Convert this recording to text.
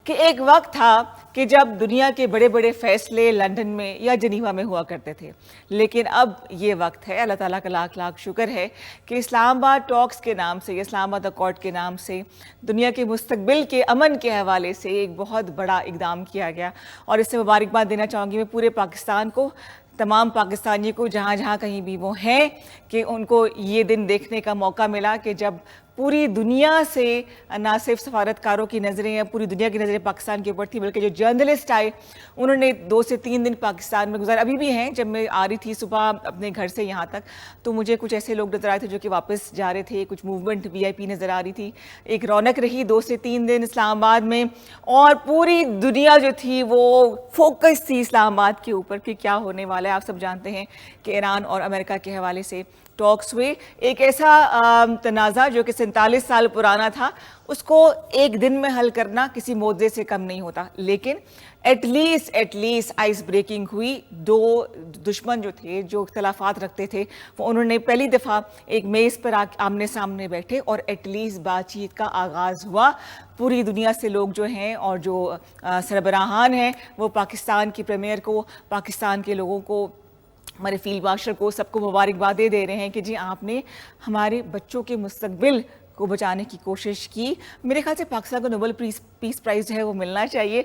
کہ ایک وقت تھا کہ جب دنیا کے بڑے بڑے فیصلے لندن میں یا جنیوا میں ہوا کرتے تھے، لیکن اب یہ وقت ہے، اللہ تعالیٰ کا لاکھ لاکھ شکر ہے کہ اسلام آباد ٹاکس کے نام سے، اسلام آباد اکارڈ کے نام سے دنیا کے مستقبل کے امن کے حوالے سے ایک بہت بڑا اقدام کیا گیا، اور اس سے مبارکباد دینا چاہوں گی میں پورے پاکستان کو، تمام پاکستانیوں کو جہاں جہاں کہیں بھی وہ ہیں، کہ ان کو یہ دن دیکھنے کا موقع ملا کہ جب پوری دنیا سے نہ صرف سفارتکاروں کی نظریں یا پوری دنیا کی نظریں پاکستان کے اوپر تھی، بلکہ جو جرنلسٹ آئے انہوں نے 2 سے 3 دن پاکستان میں گزارا. ابھی بھی ہیں، جب میں آ رہی تھی صبح اپنے گھر سے یہاں تک تو مجھے کچھ ایسے لوگ نظر آئے تھے جو کہ واپس جا رہے تھے، کچھ موومنٹ VIP نظر آ رہی تھی. ایک رونق رہی 2 سے 3 دن اسلام آباد میں، اور پوری دنیا جو تھی وہ فوکس تھی اسلام آباد کے اوپر کہ کیا ہونے والا ہے. آپ سب جانتے ہیں کہ ایران اور امریکہ کے حوالے سے ٹاکس ہوئے. ایک ایسا تنازع جو کہ 47 سال پرانا تھا، اس کو ایک دن میں حل کرنا کسی معجزے سے کم نہیں ہوتا، لیکن ایٹ لیسٹ آئس بریکنگ ہوئی. 2 دشمن جو تھے، جو اختلافات رکھتے تھے، وہ انہوں نے پہلی دفعہ ایک میز پر آمنے سامنے بیٹھے اور ایٹ لیسٹ بات چیت کا آغاز ہوا. پوری دنیا سے لوگ جو ہیں اور جو سربراہان ہیں وہ پاکستان کی پریمیئر کو، پاکستان کے لوگوں کو، ہمارے فیلڈ مارشل کو، سب کو مبارکبادیں دے رہے ہیں کہ جی آپ نے ہمارے بچوں کے مستقبل کو بچانے کی کوشش کی. میرے خیال سے پاکستان کو نوبل پیس پرائز جو ہے وہ ملنا چاہیے.